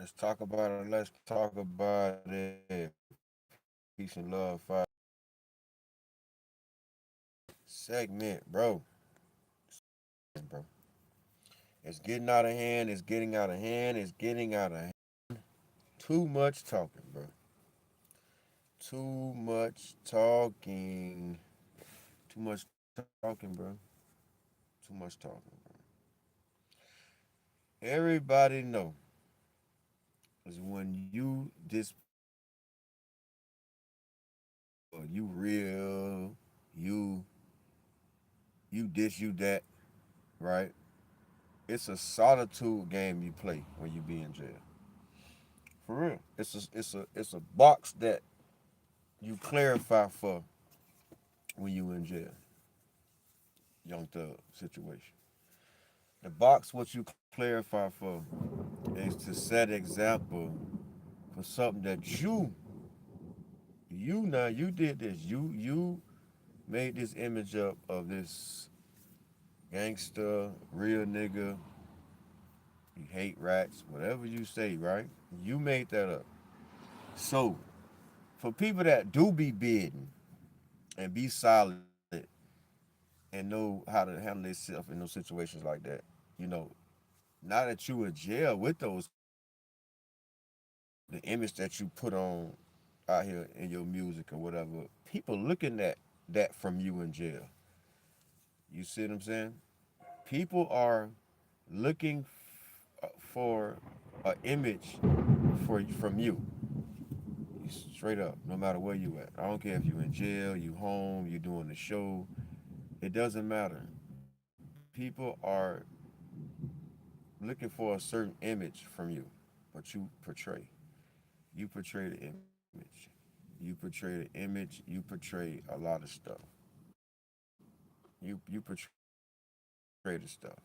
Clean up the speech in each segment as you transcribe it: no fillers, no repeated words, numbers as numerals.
Let's talk about it. Let's talk about it. Peace and love, fire. Segment, bro. Bro. It's getting out of hand. It's getting out of hand. It's getting out of hand. Too much talking, bro. Too much talking. Too much talking, bro. Too much talking, bro. Everybody know is when you real, you you this, you that, right? It's a solitude game you play when you be in jail. For real. It's a box that you clarify for when you in jail. Young Thug situation. The box what you clarify for is to set example for something that you did this. You made this image up of this gangster, real nigga, you hate rats, whatever you say, right? You made that up. So for people that do be bidding and be solid and know how to handle themselves in those situations like that, you know, now that you in jail with those, the image that you put on out here in your music or whatever, people looking at that from you in jail. You see what I'm saying? People are looking for an image from you. Straight up, no matter where you at. I don't care if you in jail, you home, you doing the show. It doesn't matter. People are looking for a certain image from you, but you portray. You portray the image. You portray the image. You portray a lot of stuff. You portray the stuff.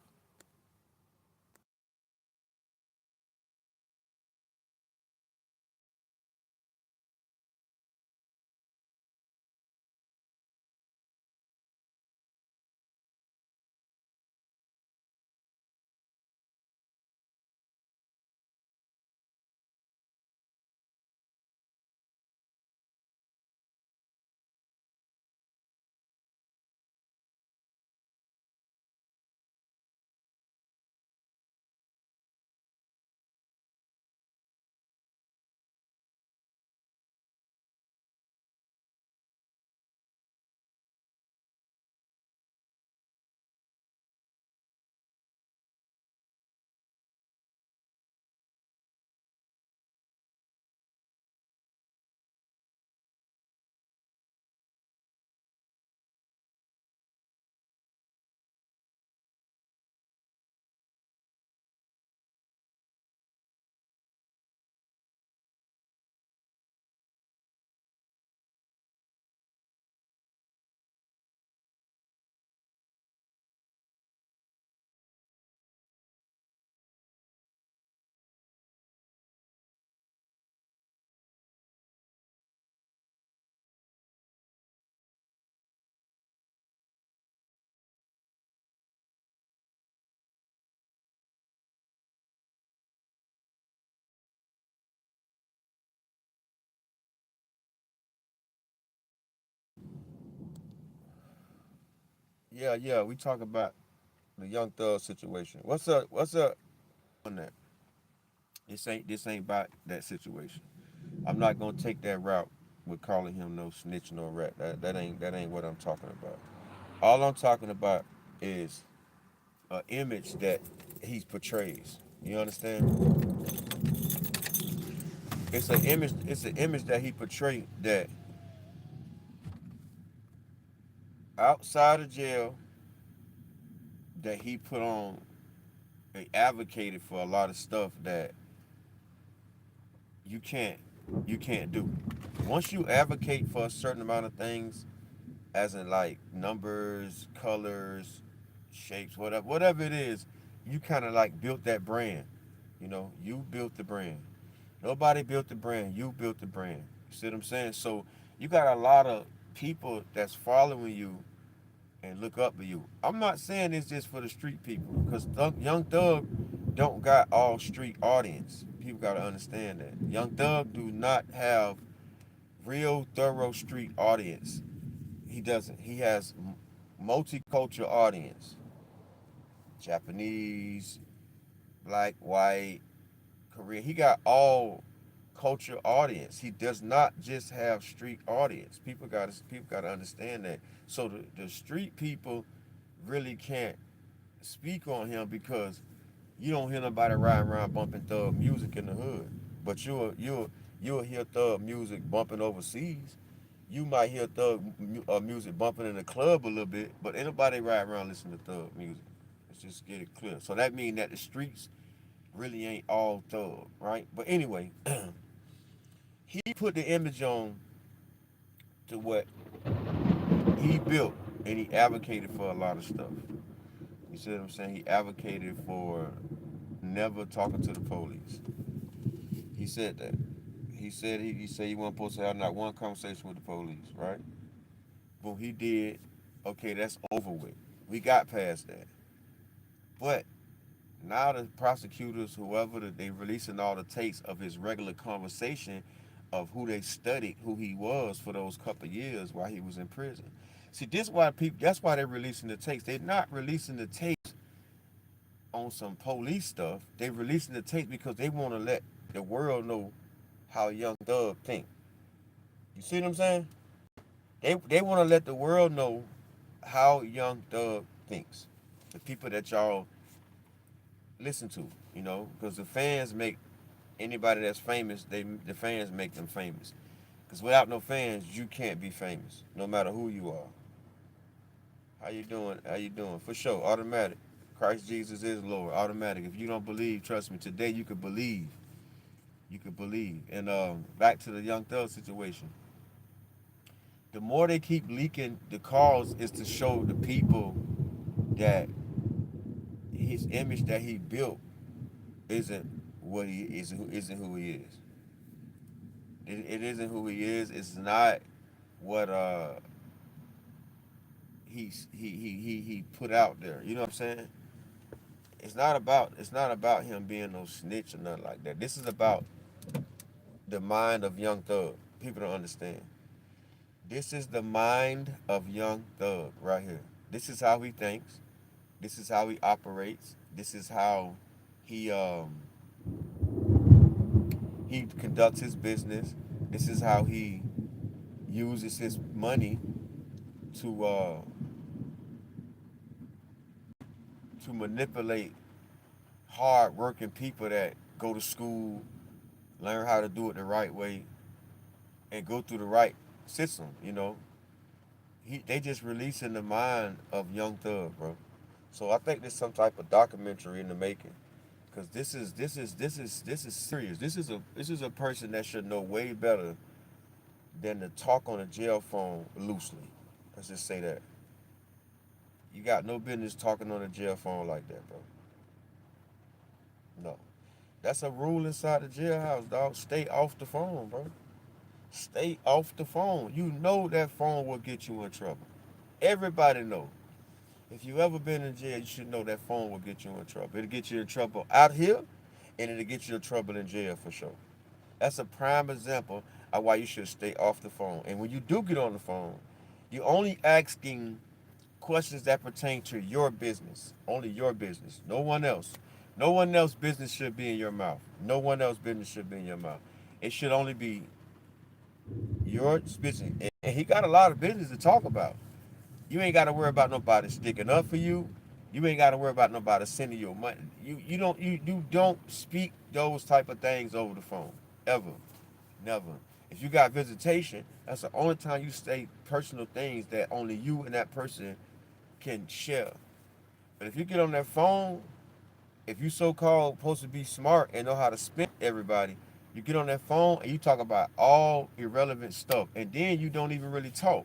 Yeah. We talk about the Young Thug situation. What's up? What's up on that? This ain't about that situation. I'm not gonna take that route with calling him no snitch nor rat. That ain't what I'm talking about. All I'm talking about is an image that he portrays. You understand? It's an image. It's an image that he portrayed that outside of jail that he put on. They advocated for a lot of stuff that you can't you can't do. Once you advocate for a certain amount of things, as in like numbers, colors, shapes, whatever it is, you kind of like built that brand. You know, you built the brand. Nobody built the brand. You built the brand. You see what I'm saying? So you got a lot of people that's following you and look up to you. I'm not saying it's just for the street people, because Young Thug don't got all street audience. People gotta understand that. Young Thug do not have real thorough street audience. He doesn't. He has multicultural audience. Japanese, black, white, Korean. He got all culture audience. He does not just have street audience. People gotta understand that. So the street people really can't speak on him because you don't hear nobody riding around bumping thug music in the hood. But you'll hear thug music bumping overseas. You might hear thug music bumping in the club a little bit, but ain't nobody riding around listening to thug music. Let's just get it clear. So that means that the streets really ain't all thug, right? But anyway, he put the image on to what he built, and he advocated for a lot of stuff. You see what I'm saying? He advocated for never talking to the police. He said that. He said he wasn't supposed to have not one conversation with the police, right? Boom, he did. Okay, that's over with. We got past that. But now the prosecutors, whoever, they releasing all the tapes of his regular conversation of who they studied, who he was for those couple of years while he was in prison. See, this why people. That's why they're releasing the tapes. They're not releasing the tapes on some police stuff. They're releasing the tapes because they want to let the world know how Young Thug think. You see what I'm saying? They want to let the world know how Young Thug thinks. The people that y'all listen to, because the fans make anybody that's famous. The fans make them famous. Because without no fans, you can't be famous, no matter who you are. How you doing? How you doing? For sure, automatic. Christ Jesus is Lord, automatic. If you don't believe, trust me. Today you could believe. You could believe. And back to the Young Thug situation. The more they keep leaking, the cause is to show the people that his image that he built isn't what he is. Isn't who he is. It isn't who he is. It's not what he put out there. You know what I'm saying? It's not about him being no snitch or nothing like that. This is about the mind of Young Thug. People don't understand. This is the mind of Young Thug right here. This is how he thinks. This is how he operates. This is how he he conducts his business. This is how he uses his money to to manipulate hard working people that go to school, learn how to do it the right way, and go through the right system. They just releasing the mind of Young Thug, bro. So I think there's some type of documentary in the making, because this is serious. This is a person that should know way better than to talk on a jail phone loosely. Let's just say that. You got no business talking on a jail phone like that, bro. No. That's a rule inside the jailhouse, dog. Stay off the phone, bro. Stay off the phone. You know that phone will get you in trouble. Everybody know. If you ever been in jail, you should know that phone will get you in trouble. It'll get you in trouble out here, and it'll get you in trouble in jail for sure. That's a prime example of why you should stay off the phone. And when you do get on the phone, you're only asking questions that pertain to your business. Only your business. No one else. No one else business should be in your mouth. No one else business should be in your mouth. It should only be your business. And he got a lot of business to talk about. You ain't got to worry about nobody sticking up for you. You ain't got to worry about nobody sending you money. You don't speak those type of things over the phone ever, never. If you got visitation, that's the only time you say personal things that only you and that person can share. But if you get on that phone, if you so-called supposed to be smart and know how to spin everybody, you get on that phone and you talk about all irrelevant stuff, and then you don't even really talk,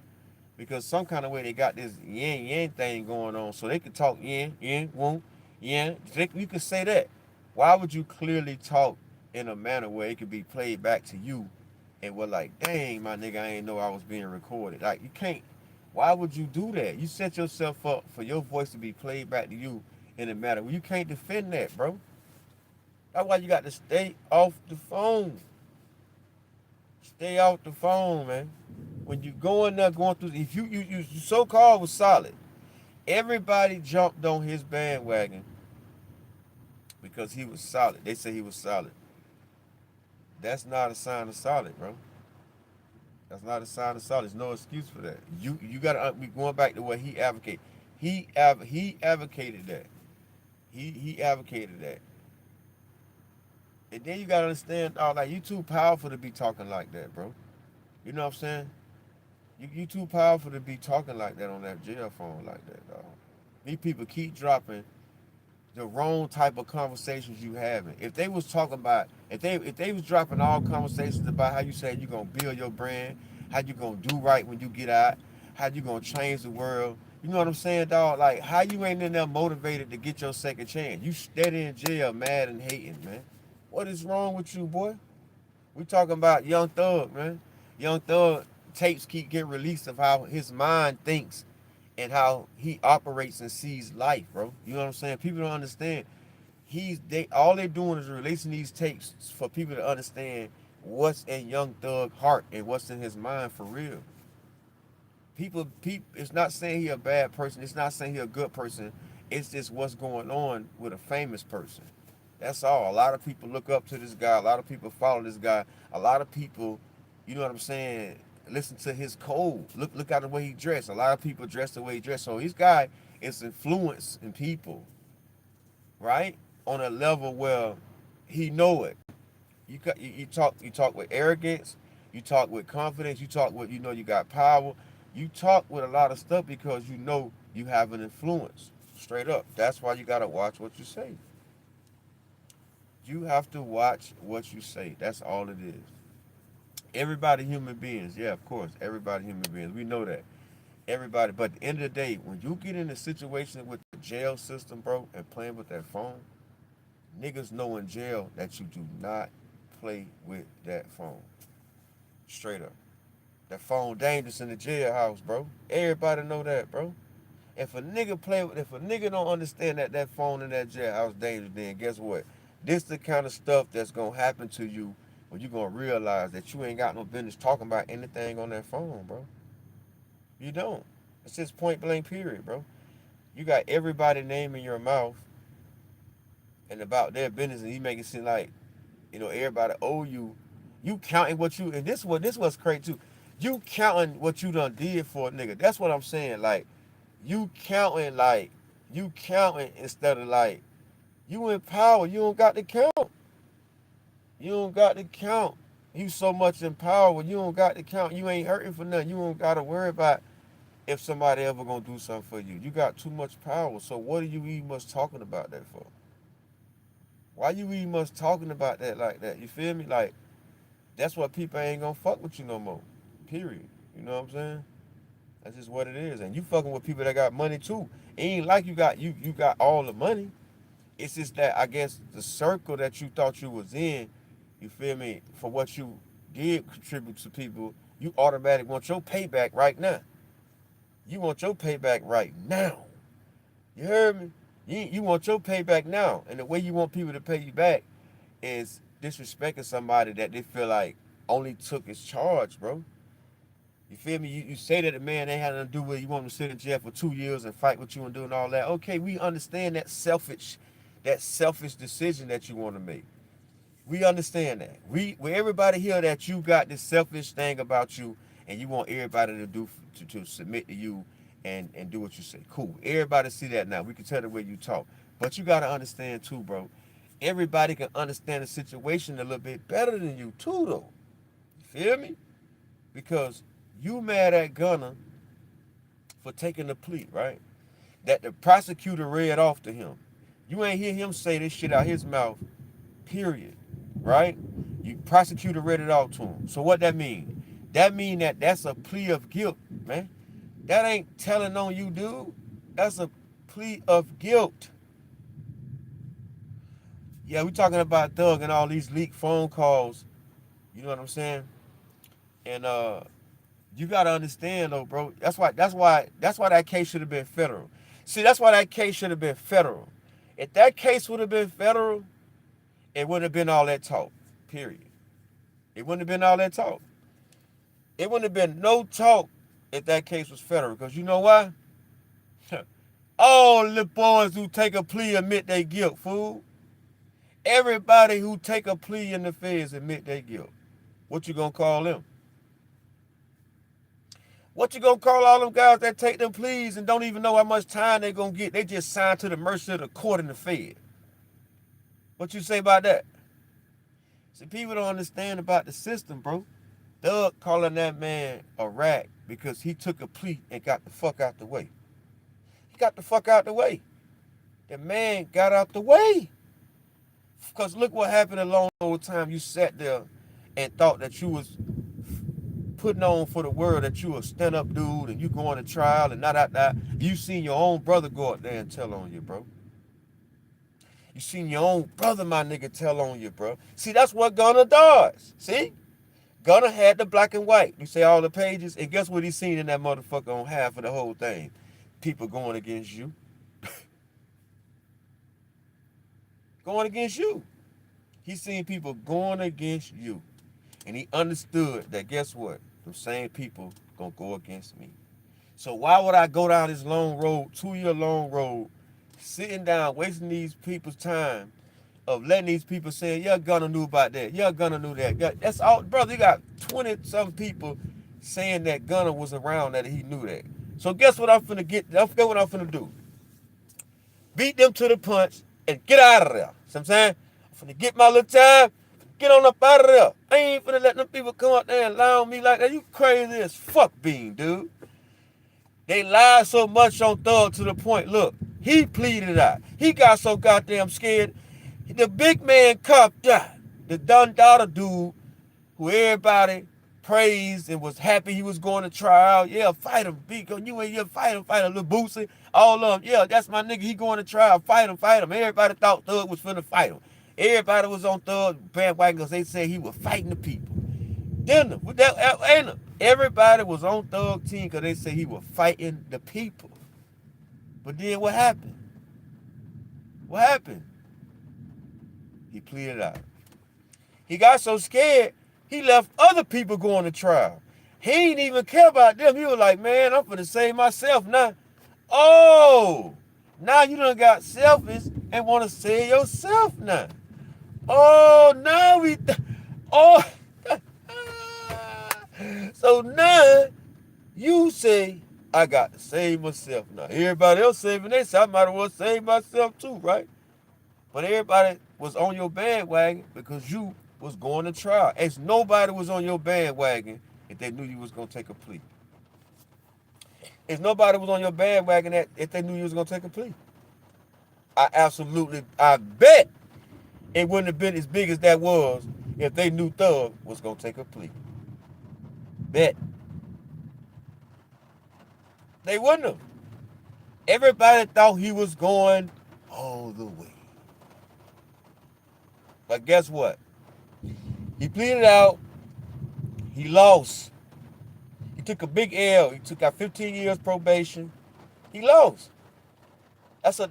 because some kind of way they got this yin yang thing going on, so they can talk yin yin woo yin. You can say that. Why would you clearly talk in a manner where it could be played back to you, and we're like, dang, my nigga, I ain't know I was being recorded. Like, you can't. Why would you do that? You set yourself up for your voice to be played back to you in a manner where you can't defend that, bro. That's why you got to stay off the phone. Stay off the phone, man. When you go in there going through, if you so called was solid, everybody jumped on his bandwagon because he was solid. They say he was solid. That's not a sign of solid, bro. That's not a sign of solid. There's no excuse for that. You gotta be going back to what he advocated. He advocated that. He advocated that. And then you gotta understand, like you too powerful to be talking like that, bro. You know what I'm saying? You too powerful to be talking like that on that jail phone like that, dog. These people keep dropping the wrong type of conversations you having. If they was talking about, if they was dropping all conversations about how you say you gonna build your brand, how you gonna do right when you get out, how you gonna change the world. You know what I'm saying, dog? Like how you ain't in there motivated to get your second chance. You steady in jail, mad and hating, man. What is wrong with you, boy? We talking about Young Thug, man. Young Thug tapes keep getting released of how his mind thinks and how he operates and sees life, bro. You know what I'm saying? People don't understand. All they're doing is releasing these tapes for people to understand what's in Young Thug's heart and what's in his mind for real. People, it's not saying he a bad person. It's not saying he a good person. It's just what's going on with a famous person. That's all. A lot of people look up to this guy. A lot of people follow this guy. A lot of people, you know what I'm saying, listen to his code. Look at the way he dressed. A lot of people dress the way he dressed. So this guy is influencing people, right? On a level where he know it. You talk with arrogance. You talk with confidence. You talk with you got power. You talk with a lot of stuff because you know you have an influence. Straight up. That's why you gotta watch what you say. You have to watch what you say. That's all it is. Everybody human beings. Yeah, of course. Everybody human beings. We know that. Everybody. But at the end of the day, when you get in a situation with the jail system, bro, and playing with that phone, niggas know in jail that you do not play with that phone. Straight up. That phone dangerous in the jailhouse, bro. Everybody know that, bro. If a nigga don't understand that that phone in that jailhouse dangerous, then guess what? This the kind of stuff that's gonna happen to you when you gonna realize that you ain't got no business talking about anything on that phone, bro. You don't. It's just point blank period, bro. You got everybody name in your mouth and about their business, and you make it seem like everybody owe you. You counting what you and this was crazy too. You counting what you done did for a nigga. That's what I'm saying. You counting instead of like you in power. You don't got to count. You don't got to count. You so much in power. You don't got to count. You ain't hurting for nothing. You don't got to worry about if somebody ever gonna do something for you. You got too much power. So what are you even much talking about that for? Why you even much talking about that like that? You feel me? Like that's why people ain't gonna fuck with you no more. Period. You know what I'm saying? That's just what it is. And you fucking with people that got money too. It ain't like you got all the money. It's just that I guess the circle that you thought you was in, you feel me, for what you did contribute to people, you automatically want your payback right now. You want your payback right now. You heard me? You want your payback now. And the way you want people to pay you back is disrespecting somebody that they feel like only took his charge, bro. You feel me? You say that the man ain't had nothing to do with it. You want him to sit in jail for 2 years and fight with you and doing all that. Okay, we understand that selfish decision that you want to make. We understand that. Everybody hear that you got this selfish thing about you, and you want everybody to submit to you and do what you say. Cool. Everybody see that now. We can tell the way you talk, but you gotta understand too, bro. Everybody can understand the situation a little bit better than you too, though. You feel me? Because you mad at Gunner for taking the plea, right? That the prosecutor read off to him. You ain't hear him say this shit out his mouth, period. Right? You prosecutor read it off to him. So what that mean? That mean that's a plea of guilt, man. That ain't telling on you, dude. That's a plea of guilt. Yeah, we talking about Thug and all these leaked phone calls. You know what I'm saying? And you gotta understand though, bro. That's why that case should have been federal. See, that's why that case should have been federal. If that case would have been federal, it wouldn't have been all that talk. Period. It wouldn't have been all that talk. It wouldn't have been no talk if that case was federal. Because you know why? All the boys who take a plea admit they guilt, fool. Everybody who take a plea in the feds admit they guilt. What you gonna call them? What you gonna call all them guys that take them pleas and don't even know how much time they gonna get? They just signed to the mercy of the court and the fed. What you say about that? See, people don't understand about the system, bro. Thug calling that man a rat because he took a plea and got the fuck out the way. He got the fuck out the way. The man got out the way. Because look what happened a long old time. You sat there and thought that you was putting on for the world, that you a stand-up dude and you going to trial and not. You seen your own brother go out there and tell on you, bro. You seen your own brother, my nigga, tell on you, bro. See, that's what Gunna does. See? Gunna had the black and white. You say all the pages, and guess what he seen in that motherfucker on half of the whole thing? People going against you. Going against you. He seen people going against you. And he understood that, guess what? Them same people gonna go against me. So why would I go down this long road, 2-year long road, sitting down, wasting these people's time of letting these people say, yeah, Gunna knew about that. Yeah, Gunna knew that. Yeah, that's all, brother. You got 20-some people saying that Gunna was around, that he knew that. So guess what I'm finna get? I forget what I'm finna do. Beat them to the punch and get out of there. See what I'm saying? I'm finna get my little time, get on up out of there. I ain't finna let them people come out there and lie on me like that. You crazy as fuck, Bean, dude. They lied so much on Thug to the point, look, he pleaded out. He got so goddamn scared. The big man cop died. The Dundada dude who everybody praised and was happy he was going to trial. Yeah, fight him. You ain't here, fight him, Lil Boosie. All of them. Yeah, that's my nigga. He going to trial. Fight him. Everybody thought Thug was finna fight him. Everybody was on Thug bandwagon because they said he was fighting the people. Then, everybody was on Thug team because they said he was fighting the people. But then what happened? What happened? He pleaded out. He got so scared, he left other people going to trial. He ain't even care about them. He was like, man, I'm finna save myself now. Oh, now you done got selfish and want to save yourself now. Oh, now so now you say, I got to save myself now. Everybody else saving themselves, I might as well save myself too, right? But everybody was on your bandwagon because you was going to trial. As nobody was on your bandwagon if they knew you was going to take a plea. As nobody was on your bandwagon if they knew you was going to take a plea. I bet it wouldn't have been as big as that was if they knew Thug was going to take a plea. Bet. They wouldn't have. Everybody thought he was going all the way. But guess what? He pleaded out. He lost. He took a big L. He took out 15 years probation. He lost. That's a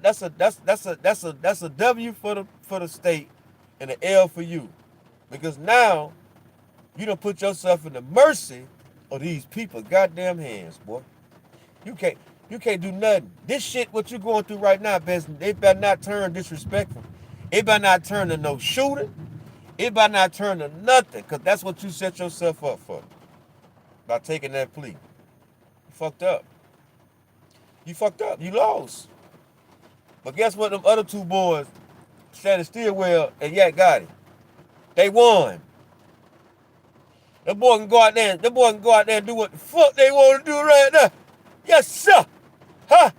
W for the state and an L for you. Because now you done put yourself in the mercy of these people's goddamn hands, boy. You can't do nothing. This shit, what you going through right now, they better not turn disrespectful. It better not turn to no shooting. It better not turn to nothing, because that's what you set yourself up for by taking that plea. You fucked up. You fucked up. You lost. But guess what? Them other two boys, Shannon Stillwell and Yak Gotti, they won. Them boy can go out there and do what the fuck they want to do right now. Yes, sir. Huh?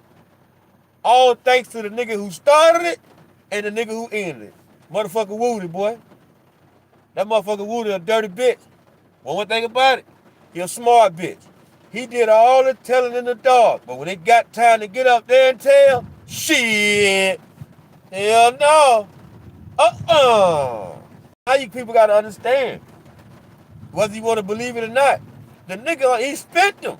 All thanks to the nigga who started it and the nigga who ended it. Motherfucker Woody, boy. That motherfucker Woody a dirty bitch. One thing about it, he a smart bitch. He did all the telling in the dark, but when it got time to get up there and tell, shit, hell no. Now you people gotta understand, whether you want to believe it or not, the nigga, he spent them.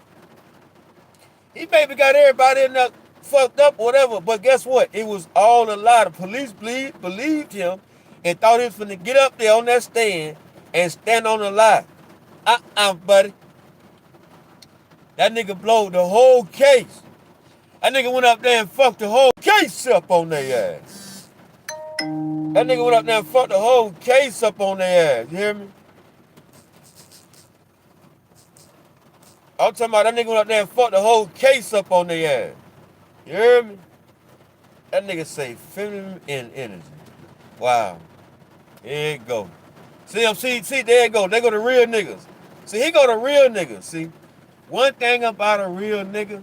He maybe got everybody in there fucked up or whatever, but guess what? It was all a lie. The police believed him, and thought he was finna get up there on that stand and stand on the lie. Buddy. That nigga blowed the whole case. That nigga went up there and fucked the whole case up on their ass. That nigga went up there and fucked the whole case up on their ass. You hear me? I'm talking about that nigga went up there and fucked the whole case up on their ass. You hear me? That nigga say feminine energy. Wow. Here it go. See, there it go. They go to real niggas. See, he go to real niggas. See, one thing about a real nigga,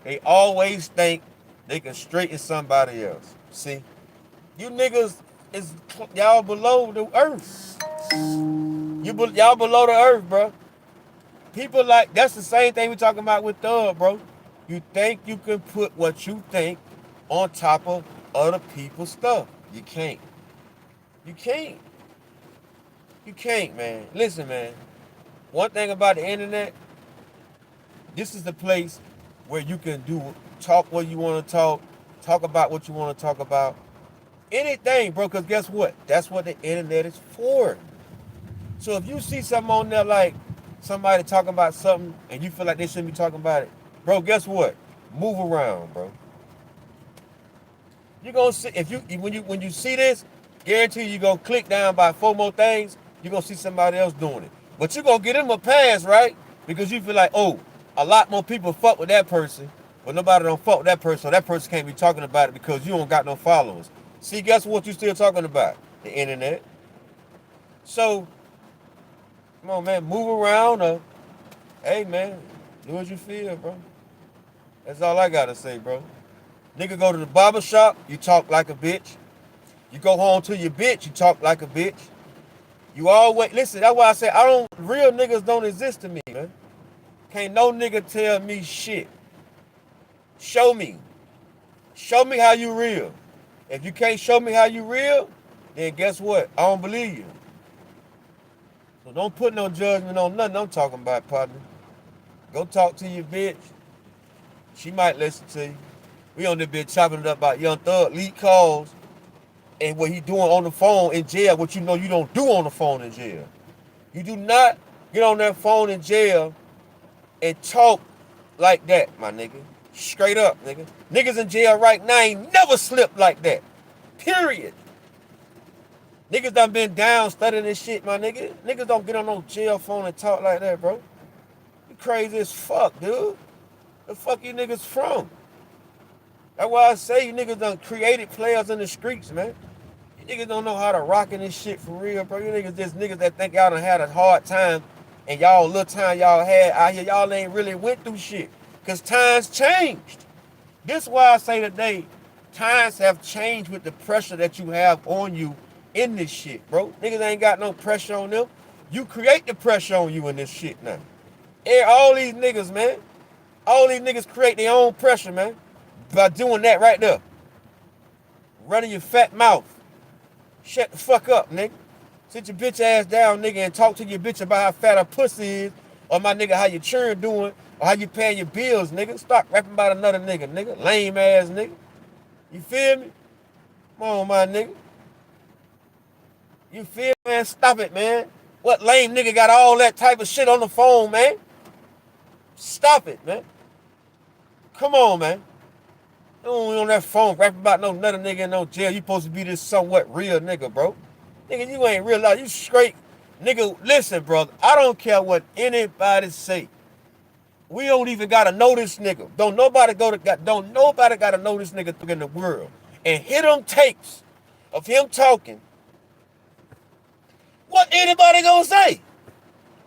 they always think they can straighten somebody else. See, you niggas y'all below the earth. Y'all below the earth, bro. People like, that's the same thing we talking about with Thug, bro. You think you can put what you think on top of other people's stuff. You can't. You can't. You can't, man. Listen, man. One thing about the internet, this is the place where you can talk what you want to talk about what you want to talk about. Anything, bro, because guess what? That's what the internet is for. So if you see something on there like somebody talking about something and you feel like they shouldn't be talking about it, bro, guess what? Move around, bro. You're gonna see when you see this, guarantee you're gonna click down by 4 more things, you're gonna see somebody else doing it. But you're gonna get them a pass, right? Because you feel like, oh, a lot more people fuck with that person, but nobody don't fuck with that person, so that person can't be talking about it because you don't got no followers. See, guess what you still talking about? The internet. So, come on, man, move around. Hey, man, do what you feel, bro. That's all I gotta say, bro. Nigga go to the barber shop, you talk like a bitch. You go home to your bitch, you talk like a bitch. You always, listen, that's why I say real niggas don't exist to me, man. Can't no nigga tell me shit. Show me. Show me how you real. If you can't show me how you real, then guess what? I don't believe you. So don't put no judgment on nothing I'm talking about, partner. Go talk to your bitch. She might listen to you. We on this bitch chopping it up about Young Thug, leak calls, and what he doing on the phone in jail, what you know you don't do on the phone in jail. You do not get on that phone in jail and talk like that, my nigga. Straight up, nigga. Niggas in jail right now ain't never slipped like that. Period. Niggas done been down studying this shit, my nigga. Niggas don't get on no jail phone and talk like that, bro. You crazy as fuck, dude. The fuck you niggas from? That's why I say you niggas done created players in the streets, man. You niggas don't know how to rock in this shit for real, bro. You niggas just niggas that think y'all done had a hard time and y'all little time y'all had out here, y'all ain't really went through shit. Because times changed. This is why I say today, times have changed with the pressure that you have on you in this shit, bro. Niggas ain't got no pressure on them. You create the pressure on you in this shit now. And all these niggas, man. All these niggas create their own pressure, man. By doing that right there. Running your fat mouth. Shut the fuck up, nigga. Sit your bitch ass down, nigga, and talk to your bitch about how fat her pussy is. Or my nigga, how your churn doing. Or how you paying your bills, nigga. Stop rapping about another nigga. Lame ass nigga. You feel me? Come on, my nigga. You feel me, man? Stop it, man. What lame nigga got all that type of shit on the phone, man? Stop it, man. Come on, man. Don't be on that phone rapping about no another nigga in no jail. You supposed to be this somewhat real nigga, bro. Nigga, you ain't real life. You straight. Nigga, listen, brother. I don't care what anybody say. We don't even gotta know this nigga. Don't nobody gotta know this nigga in the world. And hit them tapes of him talking. What anybody gonna say?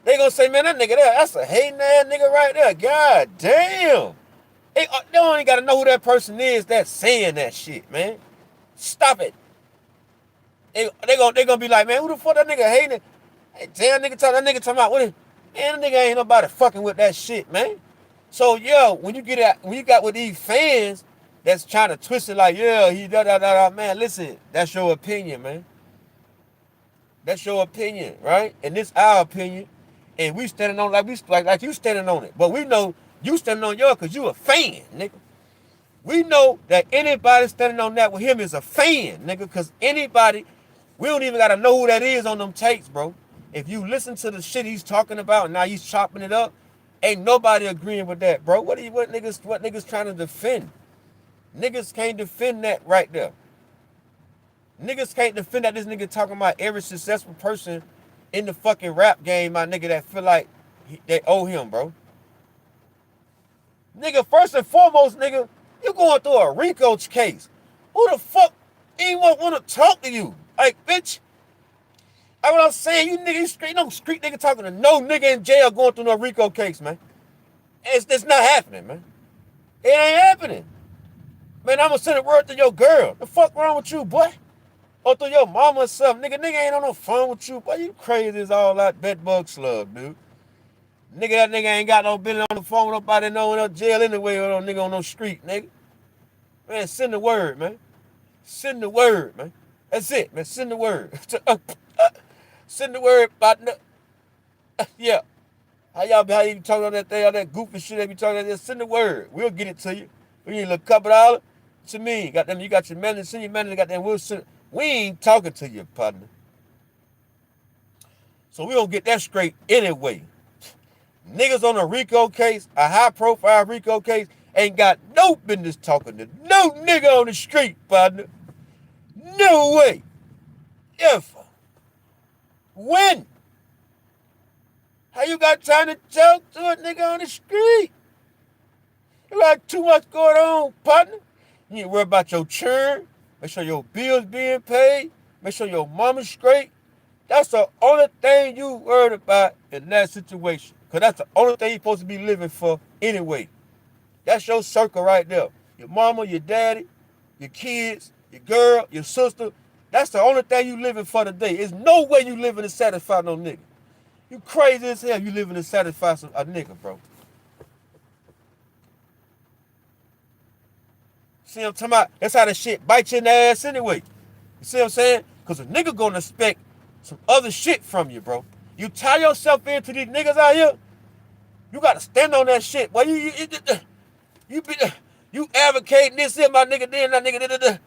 They gonna say, man, that nigga there, that's a hating ass nigga right there. God damn. They don't even gotta know who that person is that's saying that shit, man. Stop it. They gonna be like, man, who the fuck that nigga hating? Hey, damn, that nigga talking about what? Man, that nigga ain't nobody fucking with that shit, man. So yeah, when you got with these fans that's trying to twist it like, yeah, he man, listen, that's your opinion, man. That's your opinion, right? And this our opinion, and we standing on like you standing on it, but we know you standing on yours because you a fan, nigga. We know that anybody standing on that with him is a fan, nigga, because anybody We don't even gotta know who that is on them tapes, bro. If you listen to the shit he's talking about, and now he's chopping it up, ain't nobody agreeing with that, bro. What niggas trying to defend? Niggas can't defend that right there. Niggas can't defend that this nigga talking about every successful person in the fucking rap game, my nigga, that feel like they owe him, bro. Nigga, first and foremost, nigga, you going through a RICO case. Who the fuck anyone want to talk to you? Like, bitch, that's what I'm saying. You nigga, street nigga talking to no nigga in jail going through no RICO case, man. It's not happening, man. It ain't happening. Man, I'm gonna send a word to your girl. The fuck wrong with you, boy? Or to your mama or something. Nigga ain't on no phone with you. Boy, you crazy as all that bedbug slug, dude. That nigga ain't got no business on the phone with nobody, no jail anyway, or no nigga on no street, nigga. Man, send the word, man. Send the word, man. That's it, man. Send the word. Send the word, partner. Yeah. How you talking on that thing, all that goofy shit they be talking about? Send the word. We'll get it to you. We need a little couple dollars. What you mean? Goddamn, you got your manager, send your manager, goddamn, we'll send. We ain't talking to you, partner. So we don't get that straight anyway. Niggas on a RICO case, a high-profile RICO case, ain't got no business talking to no nigga on the street, partner. No way. If. When? How you got time to talk to a nigga on the street? You got too much going on, partner. You need to worry about your churn. Make sure your bills being paid. Make sure your mama's straight. That's the only thing you worried about in that situation. Because that's the only thing you're supposed to be living for anyway. That's your circle right there. Your mama, your daddy, your kids, your girl, your sister. That's the only thing you living for today. There's no way you living to satisfy no nigga. You crazy as hell you living to satisfy a nigga, bro. See what I'm talking about? That's how the shit bite you in the ass anyway. You see what I'm saying? Because a nigga gonna expect some other shit from you, bro. You tie yourself into these niggas out here, you gotta stand on that shit. Boy, you advocating this here, my nigga, then that nigga,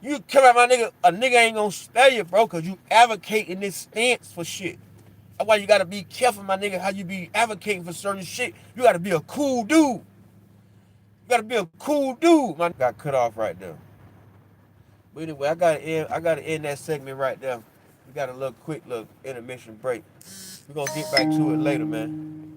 you come at my nigga, a nigga ain't gonna spare you, bro, because you advocating this stance for shit. That's why you gotta be careful, my nigga, how you be advocating for certain shit. You gotta be a cool dude. You gotta be a cool dude. Man, got cut off right there. But anyway, I gotta end that segment right there. We got a little quick little intermission break. We're gonna get back to it later, man.